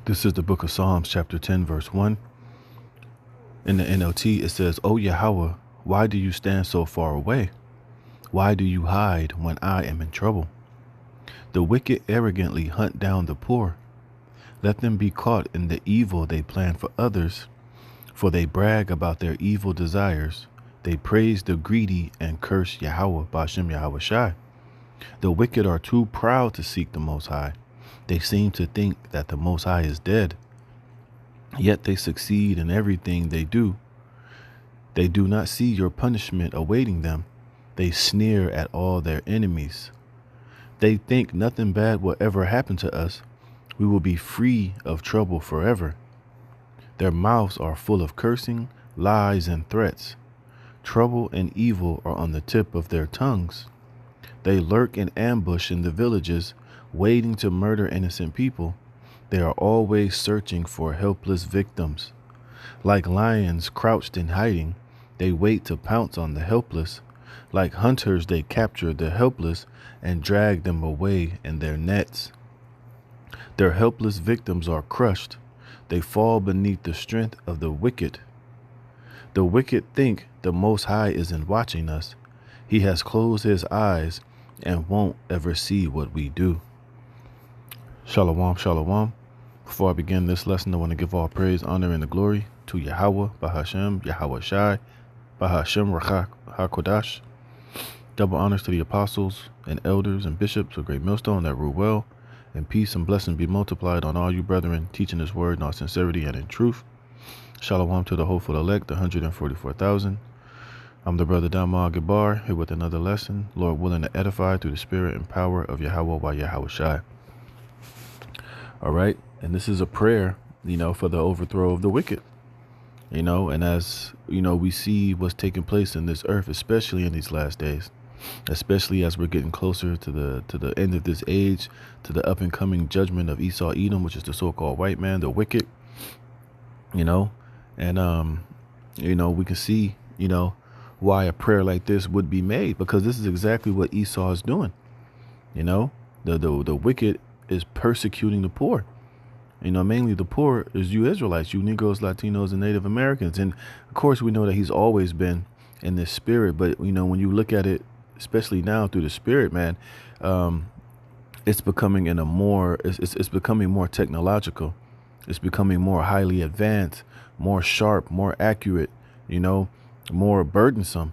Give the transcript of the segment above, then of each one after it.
This is the book of Psalms, chapter 10, verse 1. In the NLT, it says, O Yahweh, why do you stand so far away? Why do you hide when I am in trouble? The wicked arrogantly hunt down the poor. Let them be caught in the evil they plan for others, for they brag about their evil desires. They praise the greedy and curse Yahweh, Bashem Yahweh Shai. The wicked are too proud to seek the Most High. They seem to think that the Most High is dead. Yet they succeed in everything they do. They do not see your punishment awaiting them. They sneer at all their enemies. They think nothing bad will ever happen to us. We will be free of trouble forever. Their mouths are full of cursing, lies, and threats. Trouble and evil are on the tip of their tongues. They lurk in ambush in the villages, waiting to murder innocent people. They are always searching for helpless victims. Like lions crouched in hiding, they wait to pounce on the helpless. Like hunters, they capture the helpless and drag them away in their nets. Their helpless victims are crushed. They fall beneath the strength of the wicked. The wicked think the Most High isn't watching us. He has closed his eyes and won't ever see what we do. Shalom, shalom. Before I begin this lesson, I want to give all praise, honor, and the glory to Yahweh, Bahashem, Yahweh Shai, Bahashem Rachak HaKodash. Double honors to the apostles and elders and bishops of Great Millstone that rule well, and peace and blessing be multiplied on all you brethren, teaching this word in all sincerity and in truth. Shalom to the hopeful elect, the 144,000. I'm the brother Damar Gabar, here with another lesson, Lord willing to edify through the spirit and power of Yahweh by Yahweh Shai. All right, and this is a prayer, for the overthrow of the wicked, and as, we see what's taking place in this earth, especially in these last days, especially as we're getting closer to the end of this age, to the up and coming judgment of Esau Edom, which is the so-called white man, the wicked, and, we can see, why a prayer like this would be made, because this is exactly what Esau is doing. The wicked is persecuting the poor. Mainly the poor is you Israelites, you Negroes, Latinos, and Native Americans. And of course, we know that he's always been in this spirit. But, when you look at it, especially now through the spirit, man, it's becoming it's becoming more technological. It's becoming more highly advanced, more sharp, more accurate, more burdensome.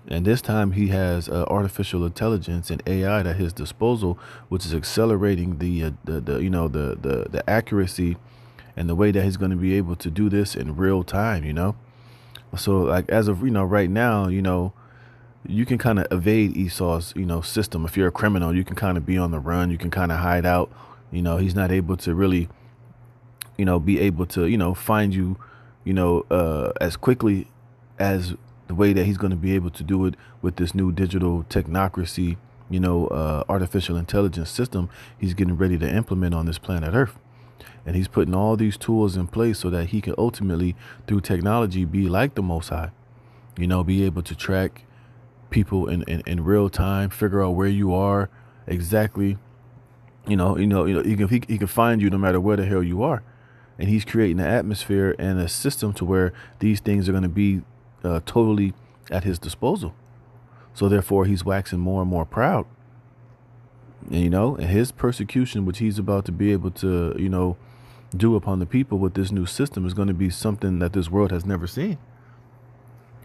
And this time he has artificial intelligence and AI at his disposal, which is accelerating the accuracy and the way that he's going to be able to do this in real time. So like as of right now, you can kind of evade Esau's system. If you're a criminal, you can kind of be on the run. You can kind of hide out. He's not able to really be able to find you as quickly as the way that he's going to be able to do it with this new digital technocracy, artificial intelligence system he's getting ready to implement on this planet Earth. And he's putting all these tools in place so that he can ultimately, through technology, be like the Most High, be able to track people in real time, figure out where you are exactly. He can find you no matter where the hell you are. And he's creating an atmosphere and a system to where these things are going to be totally at his disposal. So therefore he's waxing more and more proud, and his persecution, which he's about to be able to, do upon the people with this new system, is going to be something that this world has never seen.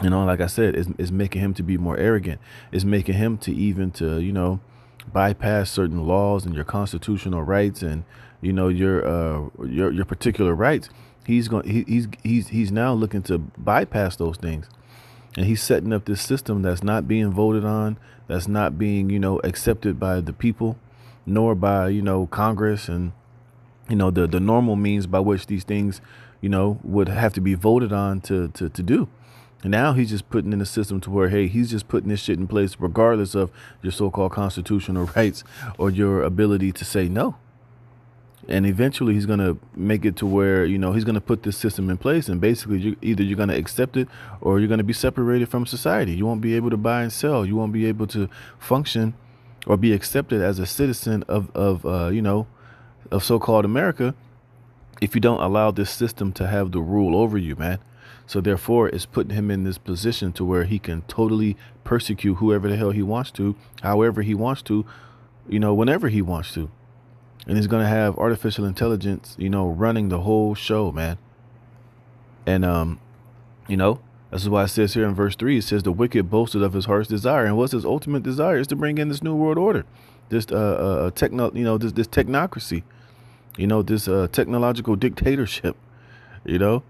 Like I said, is making him to be more arrogant. It's making him to even to, bypass certain laws and your constitutional rights and, your particular rights. He's now looking to bypass those things, and he's setting up this system that's not being voted on, that's not being accepted by the people, nor by Congress and the normal means by which these things would have to be voted on to do. And now he's just putting in a system to where, hey, he's just putting this shit in place regardless of your so-called constitutional rights or your ability to say no. And eventually he's going to make it to where, he's going to put this system in place. And basically, either you're going to accept it or you're going to be separated from society. You won't be able to buy and sell. You won't be able to function or be accepted as a citizen of so-called America if you don't allow this system to have the rule over you, man. So therefore, it's putting him in this position to where he can totally persecute whoever the hell he wants to, however he wants to, whenever he wants to. And he's going to have artificial intelligence, running the whole show, man. And, this is why it says here in verse 3, it says the wicked boasted of his heart's desire. And what's his ultimate desire is to bring in this new world order, this this technocracy, this technological dictatorship, to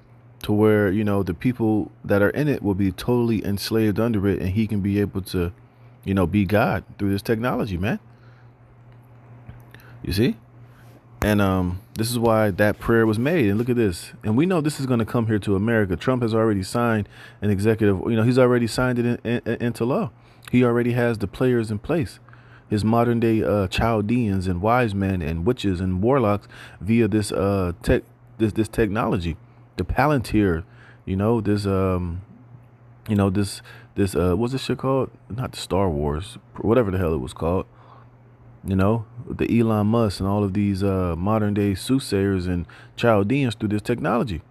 where, the people that are in it will be totally enslaved under it. And he can be able to, be God through this technology, man. You see? And this is why that prayer was made. And look at this. And we know this is going to come here to America. Trump has already signed an executive, he's already signed it into law. He already has the players in place. His modern day Chaldeans and wise men and witches and warlocks via this this technology, the planatir, this what's this shit called? Not the Star Wars, whatever the hell it was called. The Elon Musk and all of these modern day soothsayers and Chaldeans through this technology.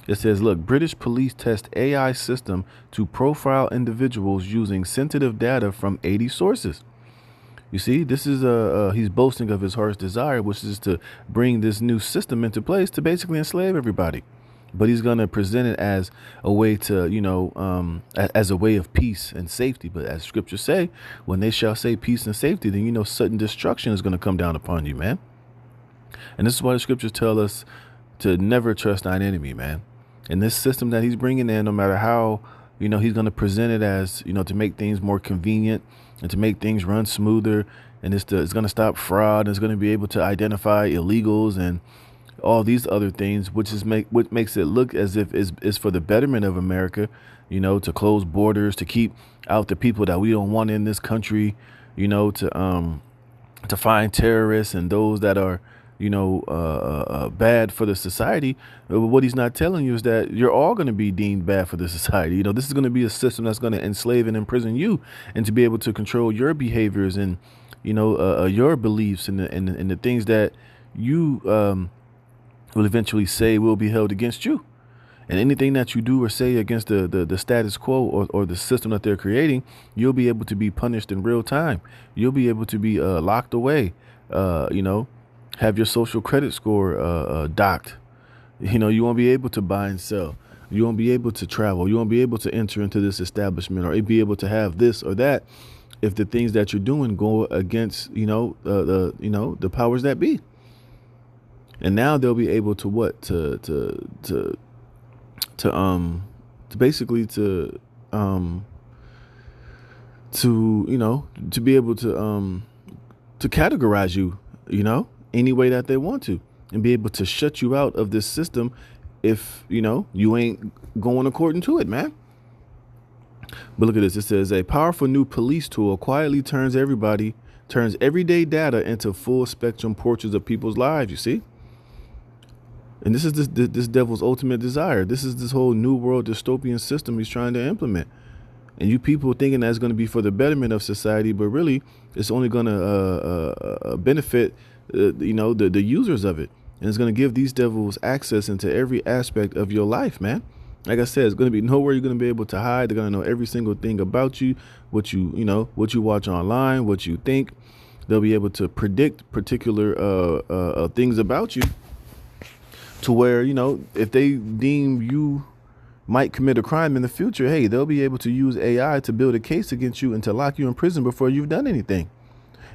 It says, look, British police test AI system to profile individuals using sensitive data from 80 sources. You see, this is he's boasting of his heart's desire, which is to bring this new system into place to basically enslave everybody. But he's going to present it as a way to, as a way of peace and safety. But as scriptures say, when they shall say peace and safety, then, sudden destruction is going to come down upon you, man. And this is why the scriptures tell us to never trust thine enemy, man. And this system that he's bringing in, no matter how, he's going to present it as, to make things more convenient and to make things run smoother. And it's going to stop fraud. And it's going to be able to identify illegals and all these other things, which makes it look as if it's for the betterment of America, to close borders, to keep out the people that we don't want in this country, to find terrorists and those that are, bad for the society. What he's not telling you is that you're all going to be deemed bad for the society. This is going to be a system that's going to enslave and imprison you, and to be able to control your behaviors and, your beliefs and the things that you will eventually say will be held against you. And anything that you do or say against the status quo or the system that they're creating, you'll be able to be punished in real time. You'll be able to be locked away, have your social credit score docked. You won't be able to buy and sell. You won't be able to travel. You won't be able to enter into this establishment or be able to have this or that if the things that you're doing go against, the powers that be. And now they'll be able to what? To basically to be able to categorize you, any way that they want to, and be able to shut you out of this system if, you ain't going according to it, man. But look at this. It says a powerful new police tool quietly turns everyday data into full spectrum portraits of people's lives. You see? And this is this devil's ultimate desire. This is this whole new world dystopian system he's trying to implement. And you people thinking that's going to be for the betterment of society, but really it's only going to benefit, the users of it. And it's going to give these devils access into every aspect of your life, man. Like I said, it's going to be nowhere you're going to be able to hide. They're going to know every single thing about you, what you watch online, what you think. They'll be able to predict particular things about you, to where, if they deem you might commit a crime in the future, hey, they'll be able to use AI to build a case against you and to lock you in prison before you've done anything.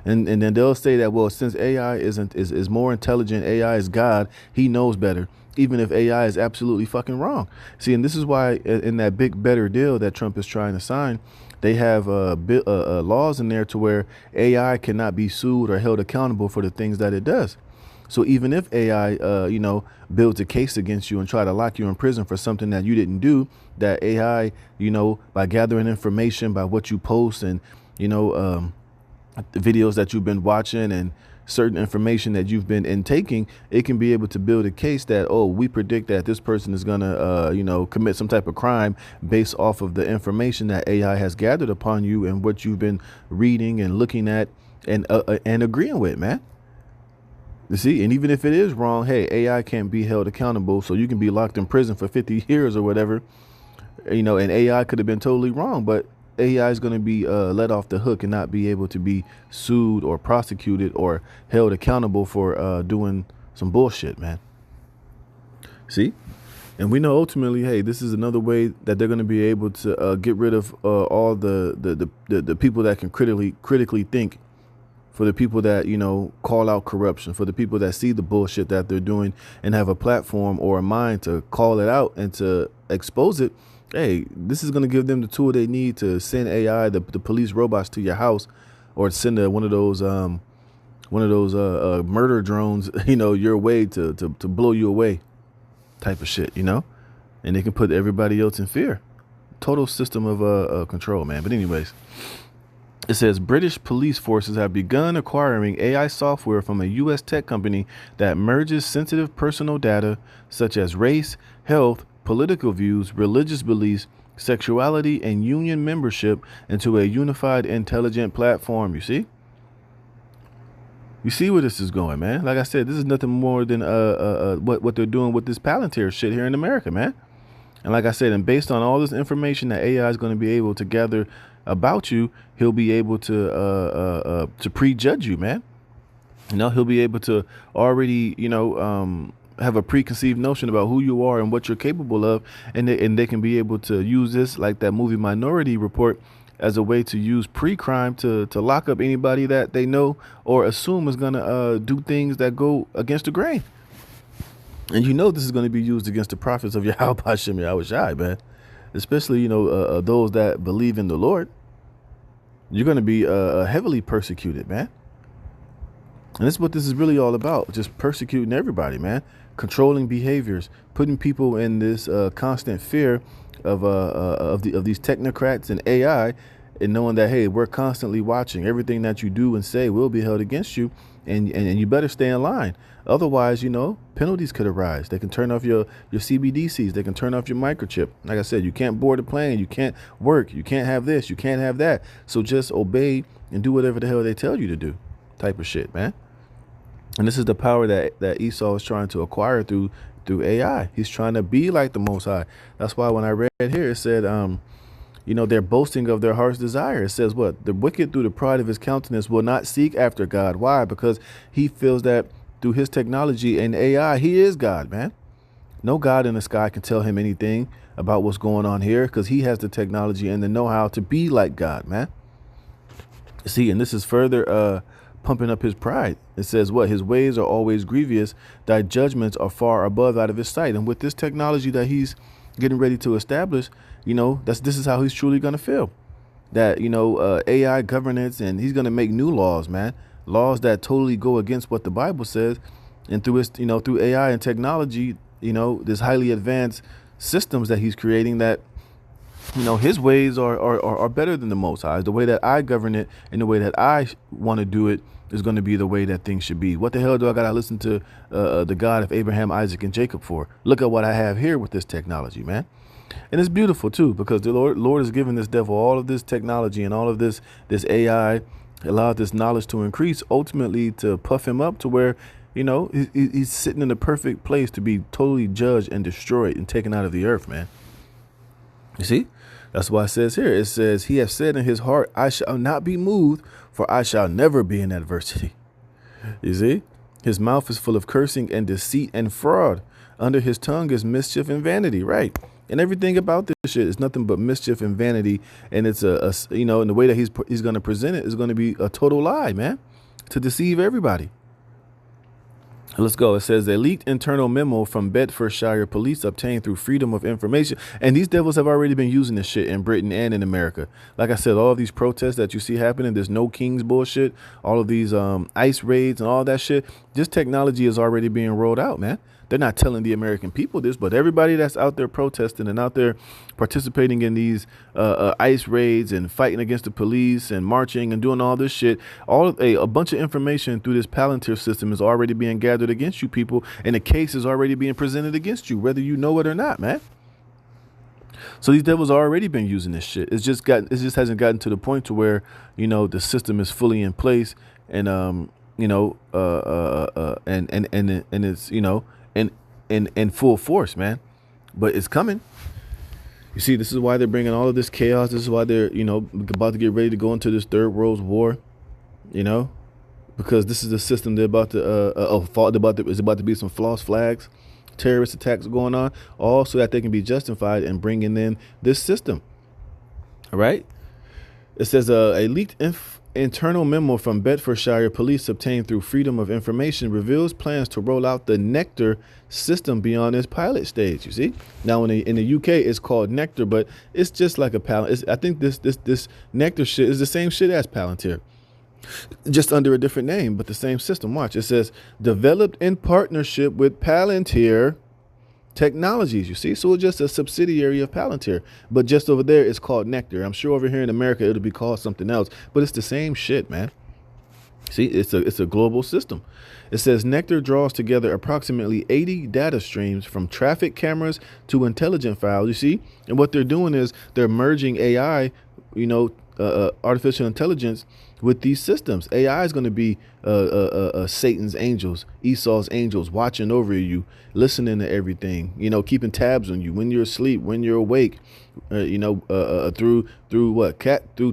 And then they'll say that, well, since AI is more intelligent, AI is God, he knows better, even if AI is absolutely fucking wrong. See, and this is why in that big better deal that Trump is trying to sign, they have laws in there to where AI cannot be sued or held accountable for the things that it does. So even if AI, builds a case against you and try to lock you in prison for something that you didn't do, that AI, by gathering information, by what you post and, the videos that you've been watching and certain information that you've been intaking, it can be able to build a case that, oh, we predict that this person is going to, commit some type of crime based off of the information that AI has gathered upon you and what you've been reading and looking at and agreeing with, man. You see, and even if it is wrong, hey, AI can't be held accountable, so you can be locked in prison for 50 years or whatever, and AI could have been totally wrong, but AI is going to be let off the hook and not be able to be sued or prosecuted or held accountable for doing some bullshit, man. See? And we know ultimately, hey, this is another way that they're going to be able to get rid of all the people that can critically think, for the people that, call out corruption, for the people that see the bullshit that they're doing and have a platform or a mind to call it out and to expose it. Hey, this is going to give them the tool they need to send AI, the police robots to your house, or send one of those murder drones, your way to blow you away, type of shit, and they can put everybody else in fear. Total system of control, man. But anyways, it says British police forces have begun acquiring AI software from a U.S. tech company that merges sensitive personal data such as race, health, political views, religious beliefs, sexuality, and union membership into a unified intelligent platform. You see? You see where this is going, man. Like I said, this is nothing more than what they're doing with this Palantir shit here in America, man. And like I said, and based on all this information that AI is going to be able to gather about you, he'll be able to prejudge you, man. He'll be able to already, have a preconceived notion about who you are and what you're capable of, and they can be able to use this, like that movie Minority Report, as a way to use pre-crime to lock up anybody that they know or assume is going to do things that go against the grain. And this is going to be used against the prophets of Yahweh Hashem Yahushai, man. Especially, those that believe in the Lord. You're going to be heavily persecuted, man. And that's what this is really all about. Just persecuting everybody, man. Controlling behaviors, putting people in this constant fear of these technocrats and AI, and knowing that, hey, we're constantly watching. Everything that you do and say will be held against you, and you better stay in line. Otherwise, penalties could arise. They can turn off your CBDCs. They can turn off your microchip. Like I said, you can't board a plane. You can't work. You can't have this. You can't have that. So just obey and do whatever the hell they tell you to do, type of shit, man. And this is the power that Esau is trying to acquire through AI. He's trying to be like the Most High. That's why when I read here, it said, they're boasting of their heart's desire. It says what? The wicked through the pride of his countenance will not seek after God. Why? Because he feels that through his technology and AI, he is God, man. No God in the sky can tell him anything about what's going on here, because he has the technology and the know-how to be like God, man. See, and this is further pumping up his pride. It says what? His ways are always grievous. Thy judgments are far above out of his sight. And with this technology that he's getting ready to establish, this is how he's truly going to feel. That, AI governance, and he's going to make new laws, man. Laws that totally go against what the Bible says. And through his, through AI and technology, this highly advanced systems that he's creating, that, his ways are better than the Most High. The way that I govern it and the way that I want to do it is going to be the way that things should be. What the hell do I got to listen to the God of Abraham, Isaac, and Jacob for? Look at what I have here with this technology, man. And it's beautiful, too, because the Lord has given this devil all of this technology and all of this AI, allowed this knowledge to increase, ultimately to puff him up to where, he's sitting in the perfect place to be totally judged and destroyed and taken out of the earth, man. You see? That's why it says here, it says, he has said in his heart, I shall not be moved, for I shall never be in adversity. You see? His mouth is full of cursing and deceit and fraud. Under his tongue is mischief and vanity, right? And everything about this shit is nothing but mischief and vanity. And it's and the way that he's going to present it is going to be a total lie, man, to deceive everybody. Let's go. It says the leaked internal memo from Bedfordshire police obtained through freedom of information. And these devils have already been using this shit in Britain and in America. Like I said, all of these protests that you see happening, there's no kings bullshit, all of these ICE raids and all that shit. This technology is already being rolled out, man. They're not telling the American people this, but everybody that's out there protesting and out there participating in these ICE raids and fighting against the police and marching and doing all this shit, a bunch of information through this Palantir system is already being gathered against you people, and the case is already being presented against you, whether you know it or not, man. So these devils already been using this shit. It just hasn't gotten to the point to where, the system is fully in place and and it's, in full force, man. But it's coming. You see, this is why they're bringing all of this chaos. This is why they're, about to get ready to go into this third world war, because this is the system they're about to, it's about to be some false flags, terrorist attacks going on, all so that they can be justified in bringing in this system. All right. It says a leaked internal memo from Bedfordshire police obtained through Freedom of Information reveals plans to roll out the NECTAR system beyond its pilot stage. You see, now in the UK it's called NECTAR, but it's just like a Palantir. I think this NECTAR shit is the same shit as Palantir, just under a different name, but the same system. Watch, it says developed in partnership with Palantir Technologies. You see, so it's just a subsidiary of Palantir, but just over there it's called NECTAR. I'm sure over here in America it'll be called something else, but it's the same shit, man. See, it's a global system. It says NECTAR draws together approximately 80 data streams from traffic cameras to intelligent files. You see, and what they're doing is they're merging AI, artificial intelligence, with these systems. AI is going to be Satan's angels, Esau's angels, watching over you, listening to everything, keeping tabs on you when you're asleep, when you're awake, through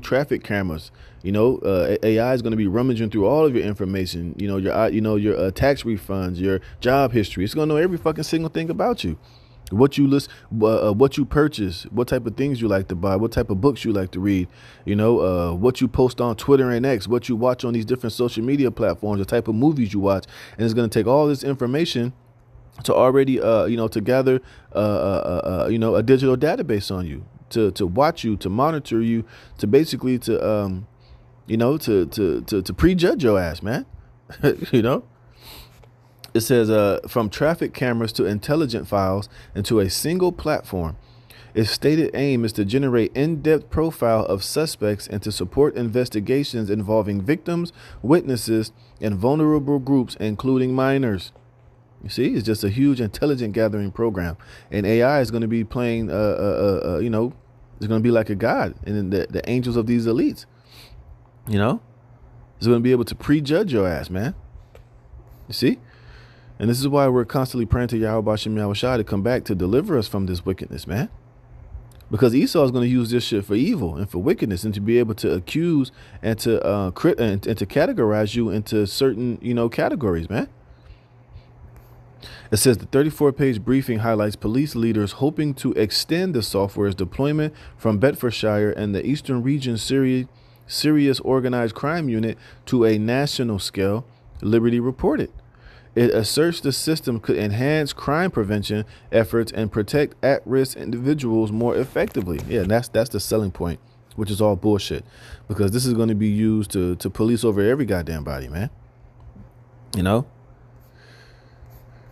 traffic cameras. AI is going to be rummaging through all of your information, your tax refunds, your job history. It's going to know every fucking single thing about you. What you list, what you purchase, what type of things you like to buy, what type of books you like to read, what you post on Twitter and X, what you watch on these different social media platforms, the type of movies you watch. And it's going to take all this information to already, to gather, a digital database on you, to watch you, to monitor you, to basically to prejudge your ass, man. It says from traffic cameras to intelligent files into a single platform. Its stated aim is to generate in-depth profile of suspects and to support investigations involving victims, witnesses, and vulnerable groups, including minors. You see, it's just a huge intelligent gathering program, and AI is going to be playing, it's going to be like a god, and the angels of these elites. It's going to be able to prejudge your ass, man. You see? And this is why we're constantly praying to Yahweh Bashem Yahushua to come back to deliver us from this wickedness, man. Because Esau is going to use this shit for evil and for wickedness, and to be able to accuse and to and to categorize you into certain, categories, man. It says the 34-page briefing highlights police leaders hoping to extend the software's deployment from Bedfordshire and the Eastern Region Serious Organized Crime Unit to a national scale, Liberty reported. It asserts the system could enhance crime prevention efforts and protect at-risk individuals more effectively. Yeah, that's the selling point, which is all bullshit, because this is going to be used to police over every goddamn body, man.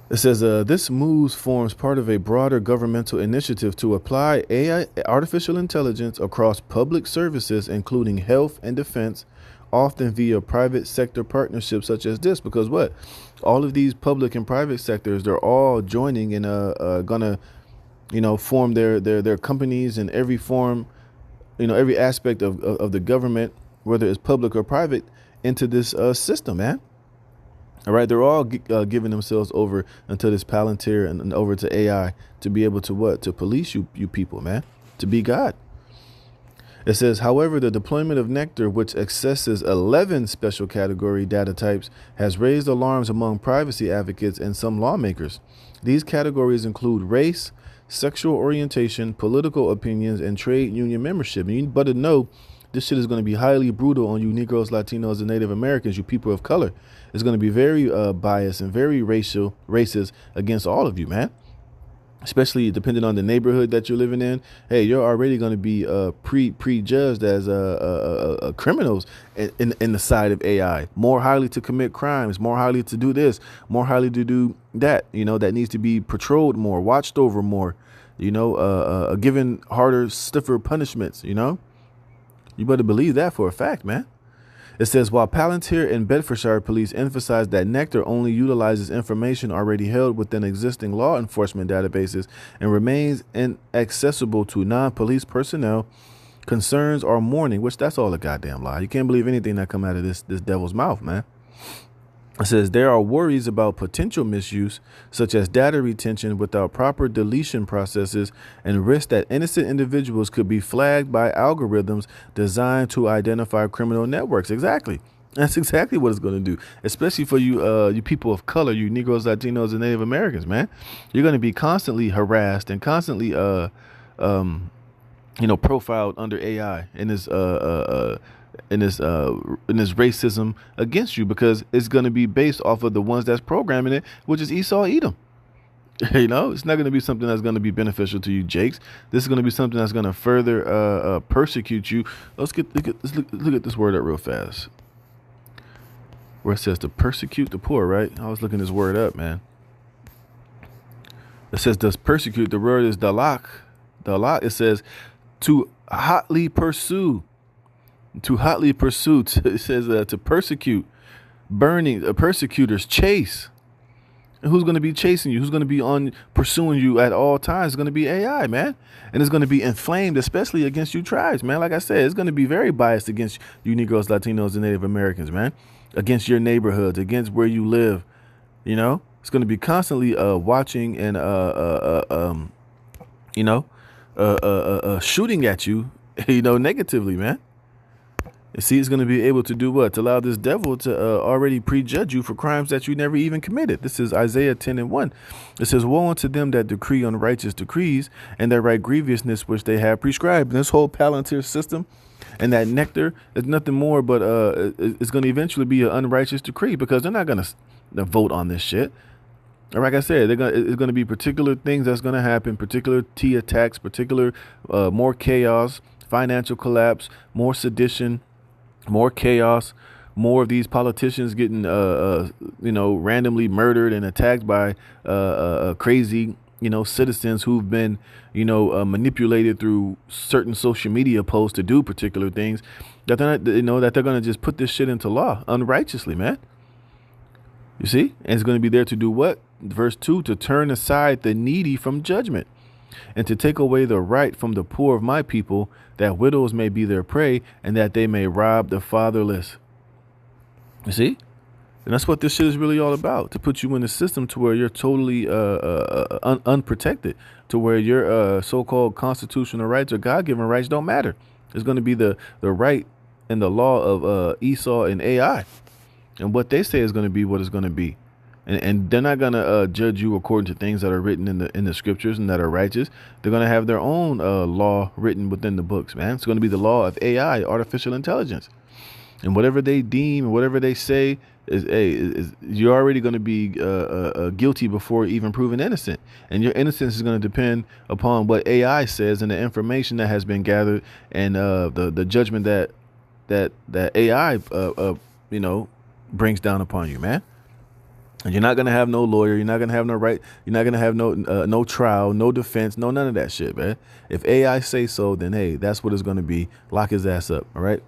It says this move forms part of a broader governmental initiative to apply AI, artificial intelligence, across public services, including health and defense, often via private sector partnerships such as this. Because all of these public and private sectors, they're all joining and gonna form their companies in every form, every aspect of the government, whether it's public or private, into this system, man. All right, they're all giving themselves over unto this Palantir and over to AI to be able to police you people, man, to be God. It says, however, the deployment of NECTAR, which accesses 11 special category data types, has raised alarms among privacy advocates and some lawmakers. These categories include race, sexual orientation, political opinions, and trade union membership. And you better know this shit is going to be highly brutal on you Negroes, Latinos, and Native Americans, you people of color. It's going to be very biased and very racist against all of you, man. Especially depending on the neighborhood that you're living in. Hey, you're already going to be prejudged as criminals in the side of AI. More highly to commit crimes, more highly to do this, more highly to do that. That needs to be patrolled more, watched over more. Given harder, stiffer punishments. You better believe that for a fact, man. It says, while Palantir and Bedfordshire police emphasize that NECTAR only utilizes information already held within existing law enforcement databases and remains inaccessible to non-police personnel, concerns are mourning, which that's all a goddamn lie. You can't believe anything that come out of this devil's mouth, man. It says there are worries about potential misuse, such as data retention without proper deletion processes, and risk that innocent individuals could be flagged by algorithms designed to identify criminal networks. Exactly. That's exactly what it's going to do, especially for you people of color, you Negroes, Latinos, and Native Americans, man. You're going to be constantly harassed and constantly, profiled under AI in this racism against you, because it's going to be based off of the ones that's programming it, which is Esau Edom. It's not going to be something that's going to be beneficial to you, Jakes. This is going to be something that's going to further persecute you. Let's look at this word up real fast, where it says to persecute the poor, right? I was looking this word up, man. It says does persecute. The word is dalak. Dalak, it says to hotly pursue. To hotly pursue. It says to persecute. Burning. Persecutors chase. And who's going to be chasing you? Who's going to be pursuing you at all times? It's going to be AI, man. And it's going to be inflamed, especially against you tribes, man. Like I said, it's going to be very biased against you Negroes, Latinos, and Native Americans, man. Against your neighborhoods, against where you live. It's going to be constantly watching and shooting at you, negatively, man. You see, it's going to be able to do what? To allow this devil to already prejudge you for crimes that you never even committed. This is Isaiah 10:1. It says, woe unto them that decree unrighteous decrees and that write grievousness which they have prescribed. And this whole planatir system and that NECTAR is nothing more but it's going to eventually be an unrighteous decree, because they're not going to vote on this shit. Like I said, it's going to be particular things that's going to happen, particular T attacks, particular more chaos, financial collapse, more sedition, more chaos, more of these politicians getting, randomly murdered and attacked by crazy, citizens who've been, manipulated through certain social media posts to do particular things that they're not, that they're going to just put this shit into law unrighteously, man. You see? And it's going to be there to do what? Verse 2, to turn aside the needy from judgment and to take away the right from the poor of my people, that widows may be their prey and that they may rob the fatherless. You see? And that's what this shit is really all about, to put you in a system to where you're totally unprotected, to where your so-called constitutional rights or God-given rights don't matter. It's going to be the right and the law of Esau and AI. And what they say is going to be what it's going to be. And they're not going to judge you according to things that are written in the scriptures and that are righteous. They're going to have their own law written within the books, man. It's going to be the law of AI, artificial intelligence. And whatever they deem, whatever they say, is you're already going to be guilty before even proven innocent. And your innocence is going to depend upon what AI says and the information that has been gathered and the judgment that AI brings down upon you, man. And you're not going to have no lawyer. You're not going to have no right. You're not going to have no trial, no defense, none of that shit, man. If AI say so, then, hey, that's what it's going to be. Lock his ass up. All right.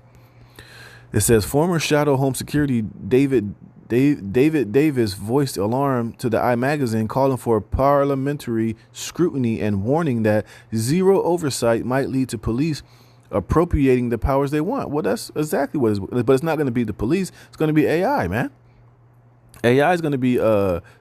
It says former Shadow Home Security David Davis voiced alarm to the iMagazine, calling for parliamentary scrutiny and warning that zero oversight might lead to police appropriating the powers they want. Well, that's exactly what it is. But it's not going to be the police. It's going to be AI, man. AI is going to be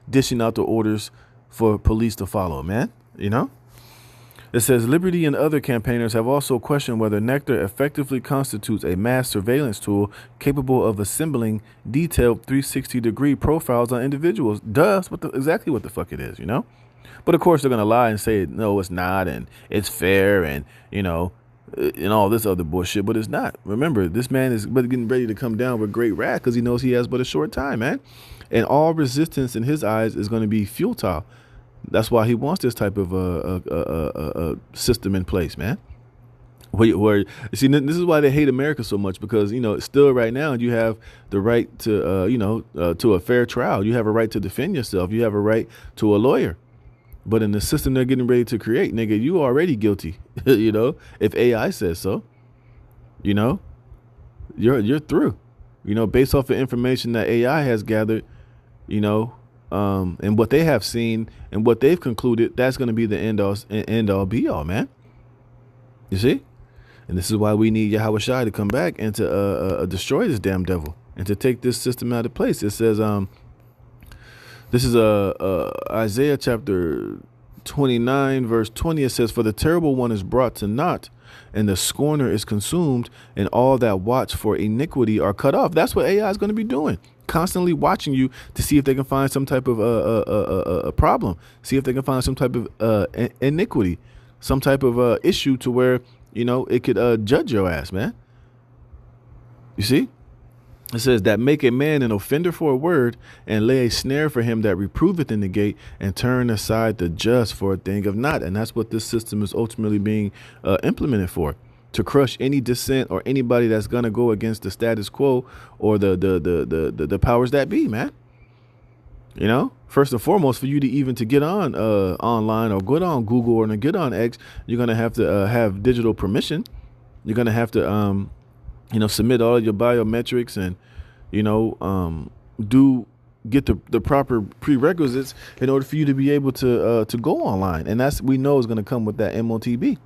dishing out the orders for police to follow, man. It says Liberty and other campaigners have also questioned whether NECTAR effectively constitutes a mass surveillance tool capable of assembling detailed 360-degree profiles on individuals. That's exactly what the fuck it is, But of course they're going to lie and say, no, it's not, and it's fair, and, and all this other bullshit, but it's not. Remember, this man is getting ready to come down with great wrath because he knows he has but a short time, man. And all resistance in his eyes is going to be futile. That's why he wants this type of system in place, man. Where see, this is why they hate America so much, because still right now you have the right to to a fair trial. You have a right to defend yourself. You have a right to a lawyer. But in the system they're getting ready to create, nigga, you already guilty. If AI says so, you're through. Based off of information that AI has gathered, and what they have seen and what they've concluded, that's going to be the end all be all, man. You see? And this is why we need Yahweh Shai to come back and to destroy this damn devil. and to take this system out of place. It says, this is Isaiah chapter 29, verse 20. It says, for the terrible one is brought to naught, and the scorner is consumed, and all that watch for iniquity are cut off. That's what AI is going to be doing. Constantly watching you to see if they can find some type of a problem, see if they can find some type of iniquity, some type of issue to where, it could judge your ass, man. You see? It says that make a man an offender for a word, and lay a snare for him that reproveth in the gate, and turn aside the just for a thing of naught. And that's what this system is ultimately being implemented for, to crush any dissent or anybody that's gonna go against the status quo or the powers that be, man. First and foremost, for you to even to get on online or get on Google or to get on X, you're gonna have to have digital permission. You're gonna have to submit all of your biometrics and, get the proper prerequisites in order for you to be able to go online. And we know is going to come with that MOTB.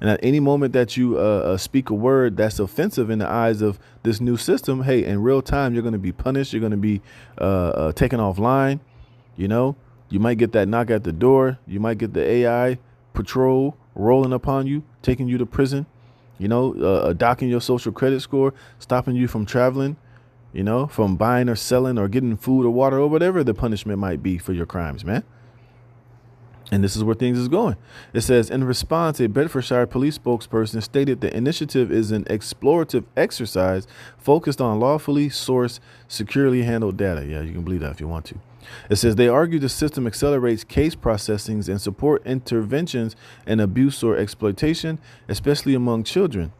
And at any moment that you speak a word that's offensive in the eyes of this new system, hey, in real time, you're going to be punished. You're going to be taken offline. You might get that knock at the door. You might get the AI patrol rolling upon you, taking you to prison. Docking your social credit score, stopping you from traveling, from buying or selling or getting food or water or whatever the punishment might be for your crimes, man. And this is where things is going. It says, in response, a Bedfordshire police spokesperson stated the initiative is an explorative exercise focused on lawfully sourced, securely handled data. Yeah, you can believe that if you want to. It says they argue the system accelerates case processings and support interventions in abuse or exploitation, especially among children.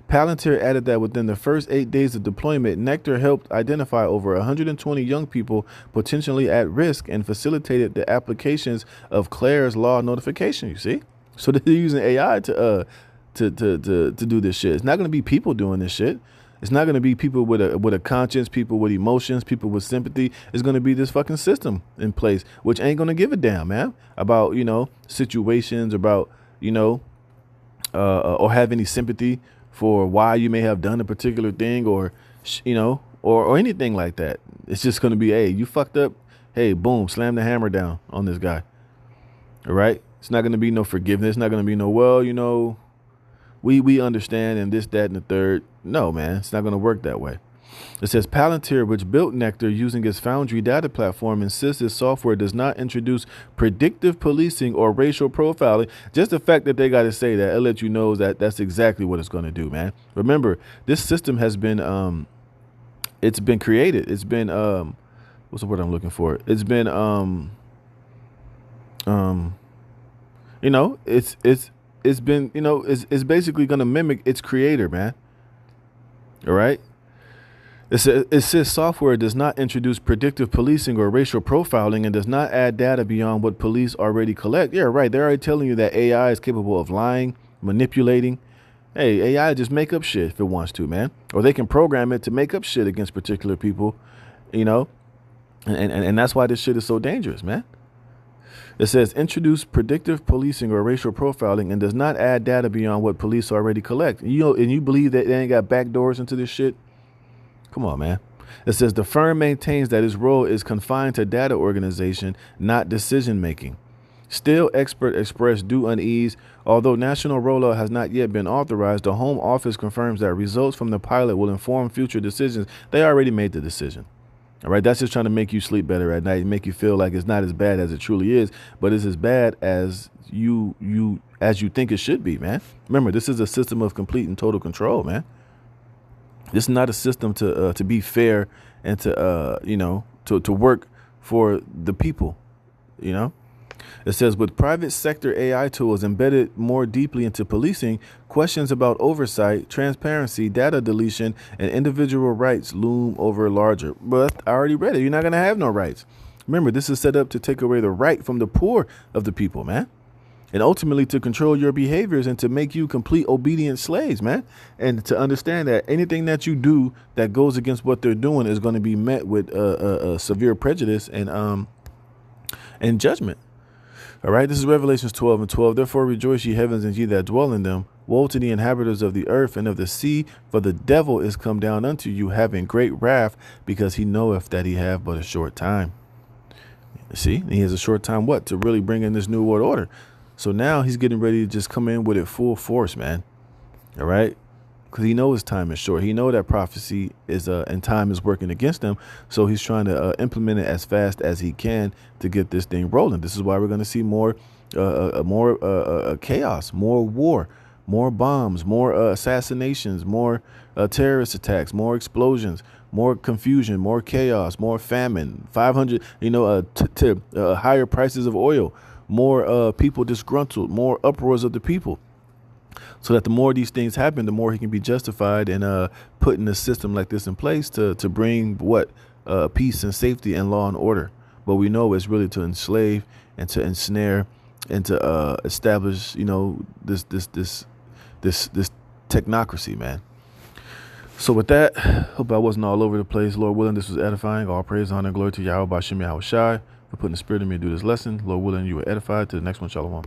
Palantir added that within the first 8 days of deployment, NECTAR helped identify over 120 young people potentially at risk and facilitated the applications of Claire's law notification. You see, so they're using AI to do this shit. It's not going to be people doing this shit. It's not going to be people with a conscience, people with emotions, people with sympathy. It's going to be this fucking system in place, which ain't going to give a damn, man, about, situations, about, or have any sympathy for why you may have done a particular thing or anything like that. It's just going to be, hey, you fucked up. Hey, boom, slam the hammer down on this guy. All right. It's not going to be no forgiveness. It's not going to be no, well, we understand and this, that, and the third. No, man, it's not going to work that way. It says Palantir, which built NECTAR using its Foundry data platform, insists its software does not introduce predictive policing or racial profiling. Just the fact that they got to say that, it'll let you know that that's exactly what it's going to do, man. Remember, this system has been, it's been created. It's been, what's the word I'm looking for? It's been, it's been, it's basically going to mimic its creator, man. All right. It says software does not introduce predictive policing or racial profiling and does not add data beyond what police already collect. Yeah, right. They're already telling you that AI is capable of lying, manipulating. Hey, AI just make up shit if it wants to, man. Or they can program it to make up shit against particular people, and that's why this shit is so dangerous, man. It says introduce predictive policing or racial profiling and does not add data beyond what police already collect. And you believe that they ain't got back doors into this shit? Come on, man. It says the firm maintains that its role is confined to data organization, not decision making. Still, experts express due unease. Although national rollout has not yet been authorized, the Home Office confirms that results from the pilot will inform future decisions. They already made the decision. All right, that's just trying to make you sleep better at night and make you feel like it's not as bad as it truly is, but it's as bad as you think it should be, man. Remember, this is a system of complete and total control, man. This is not a system to be fair and to work for the people, It says with private sector AI tools embedded more deeply into policing, questions about oversight, transparency, data deletion, and individual rights loom over larger. But I already read it. You're not going to have no rights. Remember, this is set up to take away the right from the poor of the people, man. And ultimately to control your behaviors and to make you complete obedient slaves, man. And to understand that anything that you do that goes against what they're doing is going to be met with severe prejudice and judgment. All right, this is Revelations 12 and 12. Therefore rejoice, ye heavens, and ye that dwell in them. Woe to the inhabitants of the earth and of the sea, for the devil is come down unto you, having great wrath, because he knoweth that he have but a short time. See, he has a short time, what? To really bring in this new world order. So now he's getting ready to just come in with it full force, man. All right. Because he knows time is short. He know that prophecy is and time is working against him. So he's trying to implement it as fast as he can to get this thing rolling. This is why we're going to see more chaos, more war, more bombs, more assassinations, more terrorist attacks, more explosions, more confusion, more chaos, more famine, 500, higher prices of oil, more people disgruntled, more uproars of the people. So that the more these things happen, the more he can be justified in putting a system like this in place to bring peace and safety and law and order. But we know it's really to enslave and to ensnare and to establish, this technocracy, man. So with that, hope I wasn't all over the place. Lord willing, this was edifying. All praise, honor, and glory to Yahweh Bashim Yahweh Shai for putting the spirit in me to do this lesson. Lord willing, you were edified. To the next one, Shalom.